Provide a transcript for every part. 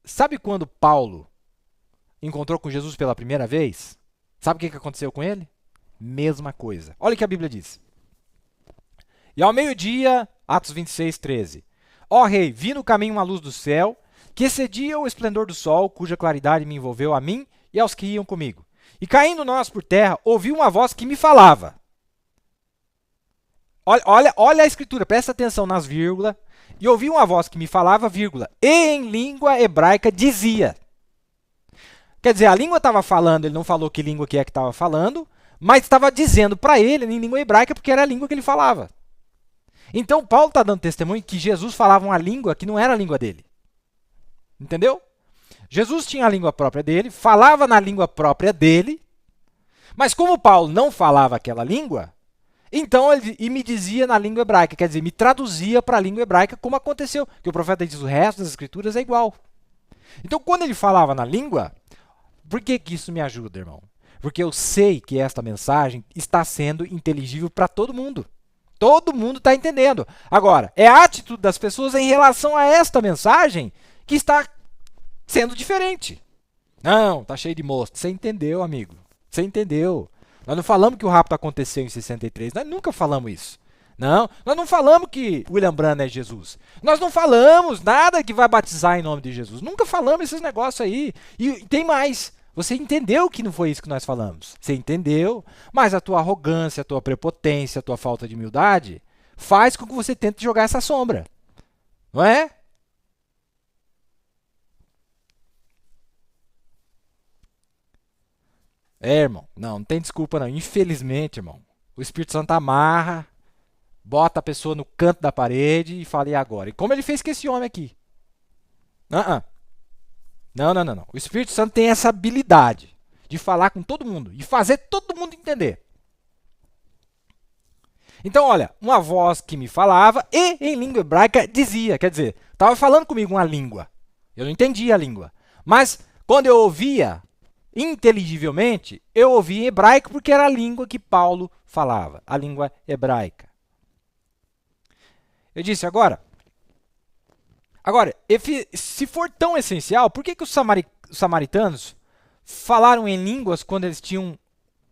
Sabe quando Paulo encontrou com Jesus pela primeira vez? Sabe o que aconteceu com ele? Mesma coisa. Olha o que a Bíblia diz. E ao meio-dia, Atos 26, 13. Ó rei, vi no caminho uma luz do céu, que excedia o esplendor do sol, cuja claridade me envolveu a mim e aos que iam comigo. E caindo nós por terra, ouvi uma voz que me falava. Olha a escritura, presta atenção nas vírgulas. E ouvi uma voz que me falava, vírgula, e em língua hebraica dizia. Quer dizer, a língua estava falando, ele não falou que língua que estava falando, mas estava dizendo para ele em língua hebraica porque era a língua que ele falava. Então, Paulo está dando testemunho que Jesus falava uma língua que não era a língua dele. Entendeu? Jesus tinha a língua própria dele, falava na língua própria dele, mas como Paulo não falava aquela língua, então ele me dizia na língua hebraica, quer dizer, me traduzia para a língua hebraica, como aconteceu, que o profeta diz, o resto das escrituras é igual. Então, quando ele falava na língua, por que isso me ajuda, irmão? Porque eu sei que esta mensagem está sendo inteligível para todo mundo. Todo mundo está entendendo. Agora, é a atitude das pessoas em relação a esta mensagem que está sendo diferente. Não, tá cheio de mosto. Você entendeu, amigo. Você entendeu. Nós não falamos que o rapto aconteceu em 63. Nós nunca falamos isso. Não, nós não falamos que William Branham é Jesus. Nós não falamos nada que vai batizar em nome de Jesus. Nunca falamos esses negócios aí. E tem mais. Você entendeu que não foi isso que nós falamos. Você entendeu, mas a tua arrogância, a tua prepotência, a tua falta de humildade faz com que você tente jogar essa sombra. Não é? É, irmão. Não tem desculpa não. Infelizmente, irmão. O Espírito Santo amarra, bota a pessoa no canto da parede e fala, e agora? E como ele fez com esse homem aqui? Não. O Espírito Santo tem essa habilidade de falar com todo mundo e fazer todo mundo entender. Então, olha, uma voz que me falava e em língua hebraica dizia, quer dizer, estava falando comigo uma língua. Eu não entendia a língua. Mas quando eu ouvia inteligivelmente, eu ouvia em hebraico porque era a língua que Paulo falava, a língua hebraica. Eu disse agora, se for tão essencial, por que os samaritanos falaram em línguas quando eles tinham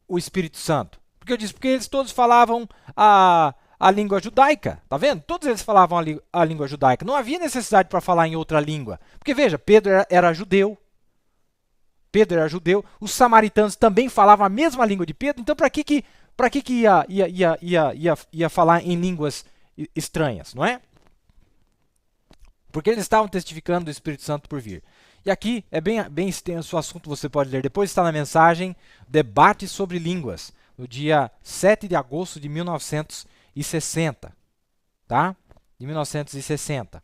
o Espírito Santo? Porque eu disse, porque eles todos falavam a língua judaica, tá vendo? Todos eles falavam a língua judaica. Não havia necessidade para falar em outra língua. Porque veja, Pedro era judeu. Pedro era judeu. Os samaritanos também falavam a mesma língua de Pedro. Então, para que ia falar em línguas estranhas, não é? Porque eles estavam testificando do Espírito Santo por vir. E aqui é bem extenso o assunto, você pode ler depois, está na mensagem Debate sobre Línguas, no dia 7 de agosto de 1960. Tá? De 1960.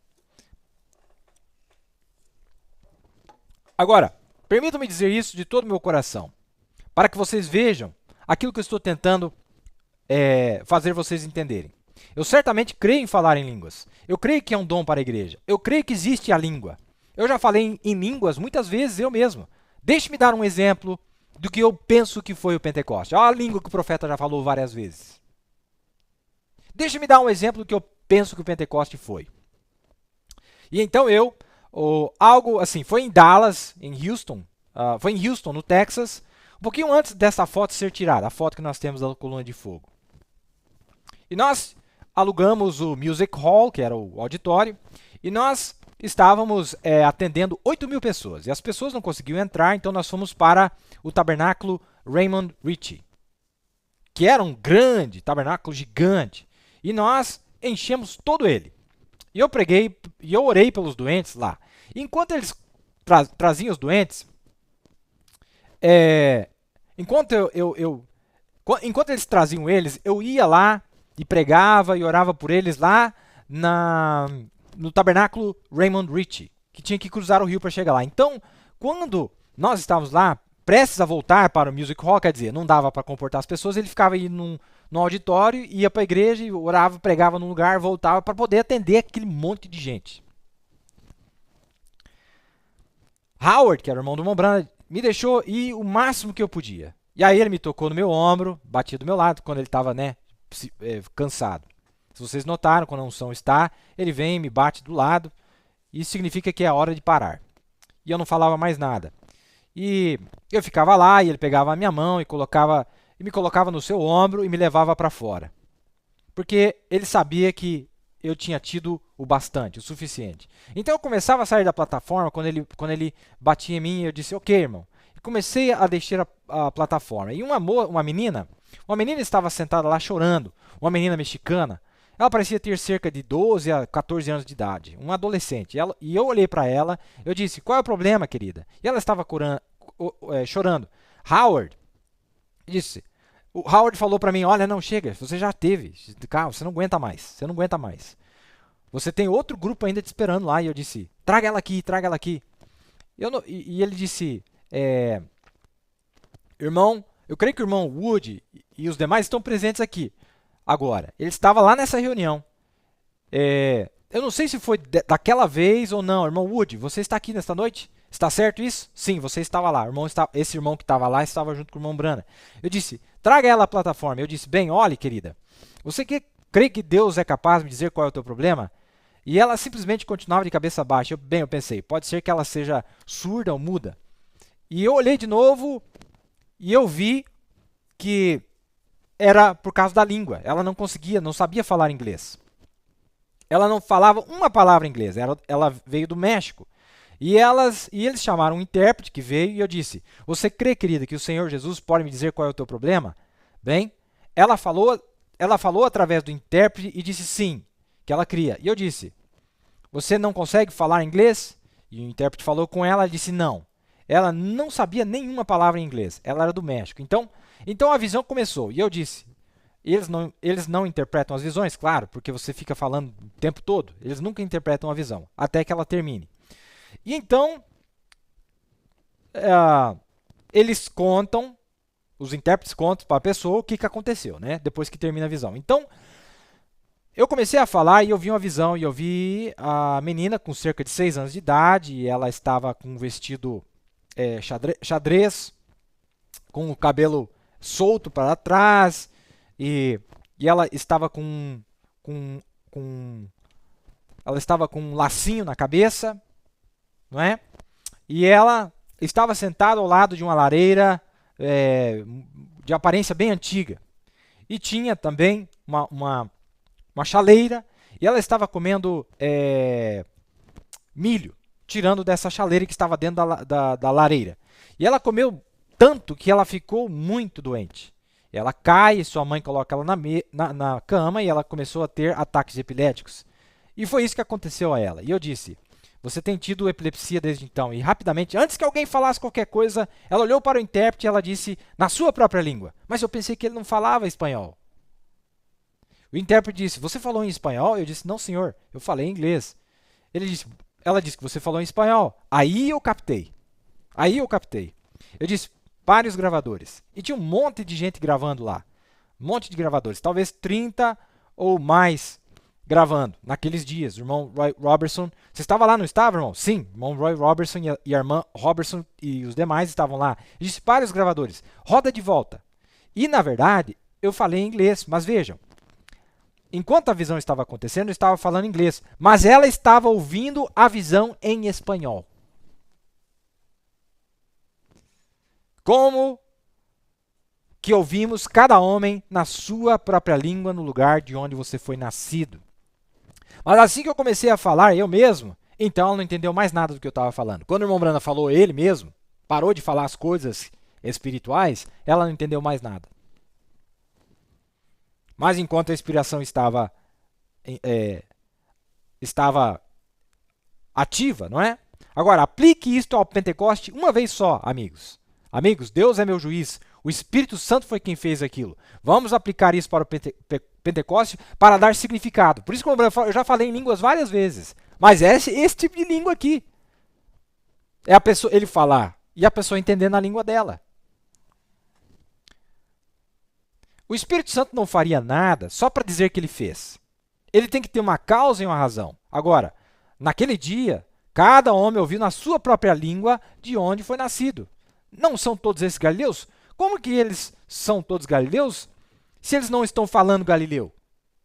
Agora, permitam-me dizer isso de todo o meu coração, para que vocês vejam aquilo que eu estou tentando fazer vocês entenderem. Eu certamente creio em falar em línguas. Eu creio que é um dom para a igreja. Eu creio que existe a língua. Eu já falei em línguas muitas vezes eu mesmo. Deixe-me dar um exemplo do que eu penso que foi o Pentecoste. Olha a língua que o profeta já falou várias vezes. Deixe-me dar um exemplo do que eu penso que o Pentecoste foi. E então algo assim, foi em Dallas, em Houston, foi em Houston, no Texas, um pouquinho antes dessa foto ser tirada, a foto que nós temos da coluna de fogo. E nós alugamos o Music Hall, que era o auditório, e nós estávamos atendendo 8.000 pessoas. E as pessoas não conseguiam entrar, então nós fomos para o tabernáculo Raymond Ritchie, que era um grande tabernáculo gigante. E nós enchemos todo ele. E eu preguei, e eu orei pelos doentes lá. E enquanto eles traziam os doentes, enquanto eles traziam eles, eu ia lá e pregava e orava por eles lá no tabernáculo Raymond Ritchie, que tinha que cruzar o rio para chegar lá. Então, quando nós estávamos lá, prestes a voltar para o Music Hall, quer dizer, não dava para comportar as pessoas, ele ficava aí no auditório, ia para a igreja, orava, pregava num lugar, voltava para poder atender aquele monte de gente. Howard, que era o irmão do Mombrana, me deixou ir o máximo que eu podia. E aí ele me tocou no meu ombro, batia do meu lado, quando ele estava, cansado. Se vocês notaram, quando a unção está, ele vem, me bate do lado, isso significa que é a hora de parar. e eu não falava mais nada. E eu ficava lá e ele pegava a minha mão e me colocava no seu ombro e me levava para fora. Porque ele sabia que eu tinha tido o bastante, o suficiente. Então eu começava a sair da plataforma quando ele batia em mim e eu disse, ok, irmão. E comecei a descer a plataforma. E uma menina estava sentada lá chorando, uma menina mexicana. Ela parecia ter cerca de 12 a 14 anos de idade, uma adolescente. E eu olhei para ela, eu disse, qual é o problema, querida? E ela estava chorando. Howard, disse, o Howard falou para mim, olha, não, chega, você já teve, calma, você não aguenta mais, você não aguenta mais. Você tem outro grupo ainda te esperando lá. E eu disse, traga ela aqui, traga ela aqui. E ele disse, irmão, eu creio que o irmão Wood e os demais estão presentes aqui. Agora, ele estava lá nessa reunião. Eu não sei se foi daquela vez ou não. Irmão Wood, você está aqui nesta noite? Está certo isso? Sim, você estava lá. Esse irmão que estava lá estava junto com o irmão Brana. Eu disse, traga ela à plataforma. Eu disse, bem, olhe, querida, você crê que Deus é capaz de me dizer qual é o teu problema? E ela simplesmente continuava de cabeça baixa. Eu pensei, pode ser que ela seja surda ou muda. E eu olhei de novo e eu vi que era por causa da língua. Ela não conseguia, não sabia falar inglês. Ela não falava uma palavra em inglês. Ela veio do México. E eles chamaram um intérprete que veio e eu disse, você crê, querida, que o Senhor Jesus pode me dizer qual é o teu problema? Bem, ela falou através do intérprete e disse sim, que ela cria. E eu disse, você não consegue falar inglês? E o intérprete falou com ela e disse não. Ela não sabia nenhuma palavra em inglês. Ela era do México. Então a visão começou. E eu disse, eles não interpretam as visões, claro, porque você fica falando o tempo todo. Eles nunca interpretam a visão, até que ela termine. E então, eles contam, os intérpretes contam para a pessoa o que aconteceu, né? Depois que termina a visão. Então, eu comecei a falar e eu vi uma visão, e eu vi a menina com cerca de 6 anos de idade, e ela estava com um vestido xadrez, com o cabelo solto para trás, e ela estava ela estava com um lacinho na cabeça, não é? E ela estava sentada ao lado de uma lareira de aparência bem antiga. E tinha também uma chaleira, e ela estava comendo milho, tirando dessa chaleira que estava dentro da lareira. E ela comeu tanto que ela ficou muito doente. Ela cai, sua mãe coloca ela na cama e ela começou a ter ataques epiléticos. E foi isso que aconteceu a ela. E eu disse, você tem tido epilepsia desde então. E rapidamente, antes que alguém falasse qualquer coisa, ela olhou para o intérprete e ela disse, na sua própria língua. Mas eu pensei que ele não falava espanhol. O intérprete disse, você falou em espanhol? Eu disse, não senhor, eu falei em inglês. Ela disse que você falou em espanhol. Aí eu captei. Eu disse, pare os gravadores. E tinha um monte de gente gravando lá. Um monte de gravadores. Talvez 30 ou mais gravando naqueles dias. O irmão Roy Robertson. Você estava lá, não estava, irmão? Sim. O irmão Roy Robertson e a irmã Robertson e os demais estavam lá. Eu disse, pare os gravadores. Roda de volta. E, na verdade, eu falei em inglês. Mas vejam. Enquanto a visão estava acontecendo, eu estava falando inglês. Mas ela estava ouvindo a visão em espanhol. Como que ouvimos cada homem na sua própria língua no lugar de onde você foi nascido. Mas assim que eu comecei a falar, eu mesmo, então ela não entendeu mais nada do que eu estava falando. Quando o irmão Brana falou ele mesmo, parou de falar as coisas espirituais, ela não entendeu mais nada. Mas enquanto a inspiração estava ativa, não é? Agora, aplique isto ao Pentecoste uma vez só, amigos. Amigos, Deus é meu juiz. O Espírito Santo foi quem fez aquilo. Vamos aplicar isso para o Pentecoste para dar significado. Por isso que eu já falei em línguas várias vezes. Mas é esse tipo de língua aqui. É a pessoa, ele falar e a pessoa entender na língua dela. O Espírito Santo não faria nada só para dizer que ele fez. Ele tem que ter uma causa e uma razão. Agora, naquele dia, cada homem ouviu na sua própria língua de onde foi nascido. Não são todos esses galileus? Como que eles são todos galileus se eles não estão falando galileu?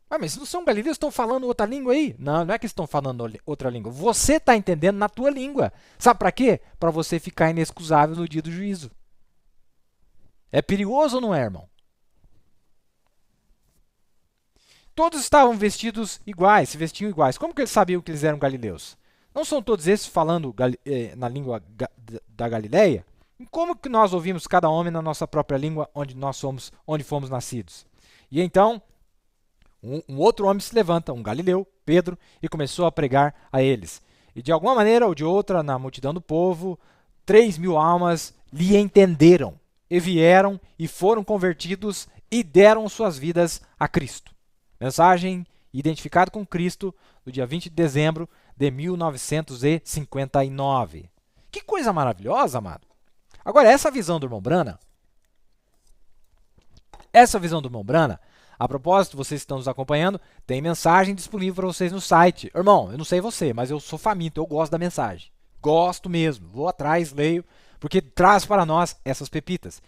Ah, mas não são galileus, estão falando outra língua aí? Não, não é que estão falando outra língua. Você está entendendo na tua língua. Sabe para quê? Para você ficar inexcusável no dia do juízo. É perigoso ou não é, irmão? Todos estavam vestidos iguais, se vestiam iguais. Como que eles sabiam que eles eram galileus? Não são todos esses falando na língua da Galileia? E como que nós ouvimos cada homem na nossa própria língua onde fomos nascidos? E então, um outro homem se levanta, um galileu, Pedro, e começou a pregar a eles. E de alguma maneira ou de outra, na multidão do povo, 3.000 almas lhe entenderam, e vieram e foram convertidos e deram suas vidas a Cristo. Mensagem identificado com Cristo no dia 20 de dezembro de 1959. Que coisa maravilhosa, amado. Agora, essa visão do irmão Brana, a propósito, vocês estão nos acompanhando, tem mensagem disponível para vocês no site. Irmão, eu não sei você, mas eu sou faminto, eu gosto da mensagem. Gosto mesmo, vou atrás, leio, porque traz para nós essas pepitas.